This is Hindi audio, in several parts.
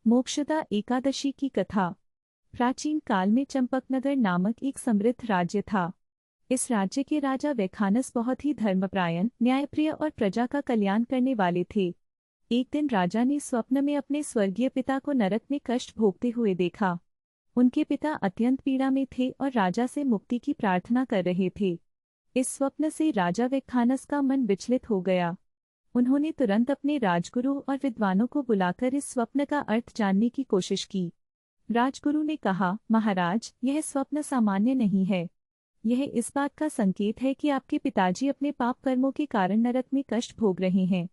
मोक्षदा एकादशी की कथा। प्राचीन काल में चंपकनगर नामक एक समृद्ध राज्य था। इस राज्य के राजा वैखानस बहुत ही धर्मपरायण, न्यायप्रिय और प्रजा का कल्याण करने वाले थे। एक दिन राजा ने स्वप्न में अपने स्वर्गीय पिता को नरक में कष्ट भोगते हुए देखा। उनके पिता अत्यंत पीड़ा में थे और राजा से मुक्ति की प्रार्थना कर रहे थे। इस स्वप्न से राजा वैखानस का मन विचलित हो गया। उन्होंने तुरंत अपने राजगुरु और विद्वानों को बुलाकर इस स्वप्न का अर्थ जानने की कोशिश की। राजगुरु ने कहा, महाराज, यह स्वप्न सामान्य नहीं है। यह इस बात का संकेत है कि आपके पिताजी अपने पाप कर्मों के कारण नरक में कष्ट भोग रहे हैं।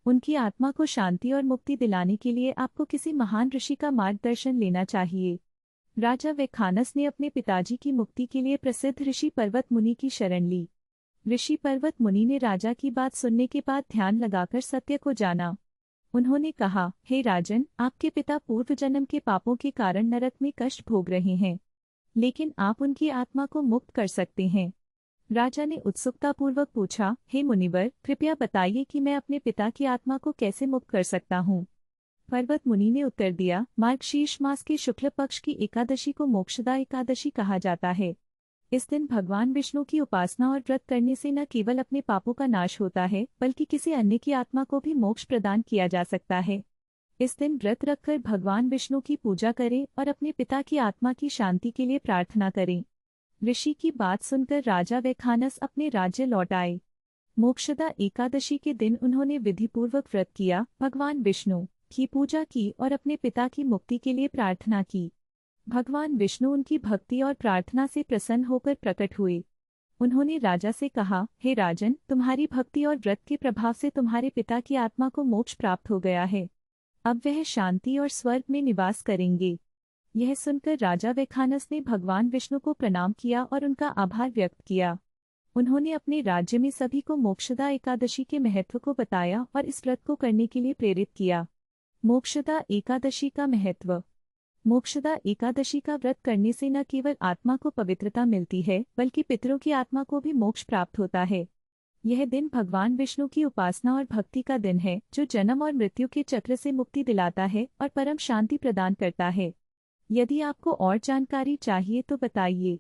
उनकी आत्मा को शांति और मुक्ति दिलाने के लिए आपको किसी महान ऋषि का मार्गदर्शन लेना चाहिए। राजा वैखानस ने अपने पिताजी की मुक्ति के लिए प्रसिद्ध ऋषि पर्वत मुनि की शरण ली। ऋषि पर्वत मुनि ने राजा की बात सुनने के बाद ध्यान लगाकर सत्य को जाना। उन्होंने कहा, हे राजन, आपके पिता पूर्व जन्म के पापों के कारण नरक में कष्ट भोग रहे हैं, लेकिन आप उनकी आत्मा को मुक्त कर सकते हैं। राजा ने उत्सुकतापूर्वक पूछा, हे मुनिवर, कृपया बताइए कि मैं अपने पिता की आत्मा को कैसे मुक्त कर सकता हूँ। पर्वत मुनि ने उत्तर दिया, मार्गशीर्ष मास के शुक्ल पक्ष की एकादशी को मोक्षदा एकादशी कहा जाता है। इस दिन भगवान विष्णु की उपासना और व्रत करने से न केवल अपने पापों का नाश होता है, बल्कि किसी अन्य की आत्मा को भी मोक्ष प्रदान किया जा सकता है। इस दिन व्रत रखकर भगवान विष्णु की पूजा करें और अपने पिता की आत्मा की शांति के लिए प्रार्थना करें। ऋषि की बात सुनकर राजा वैखानस अपने राज्य लौट आए। मोक्षदा एकादशी के दिन उन्होंने विधिपूर्वक व्रत किया, भगवान विष्णु की पूजा की और अपने पिता की मुक्ति के लिए प्रार्थना की। भगवान विष्णु उनकी भक्ति और प्रार्थना से प्रसन्न होकर प्रकट हुए। उन्होंने राजा से कहा, हे राजन, तुम्हारी भक्ति और व्रत के प्रभाव से तुम्हारे पिता की आत्मा को मोक्ष प्राप्त हो गया है। अब वह शांति और स्वर्ग में निवास करेंगे। यह सुनकर राजा वैखानस ने भगवान विष्णु को प्रणाम किया और उनका आभार व्यक्त किया। उन्होंने अपने राज्य में सभी को मोक्षदा एकादशी के महत्व को बताया और इस व्रत को करने के लिए प्रेरित किया। मोक्षदा एकादशी का महत्व। मोक्षदा एकादशी का व्रत करने से न केवल आत्मा को पवित्रता मिलती है, बल्कि पितरों की आत्मा को भी मोक्ष प्राप्त होता है। यह दिन भगवान विष्णु की उपासना और भक्ति का दिन है, जो जन्म और मृत्यु के चक्र से मुक्ति दिलाता है और परम शांति प्रदान करता है। यदि आपको और जानकारी चाहिए तो बताइए।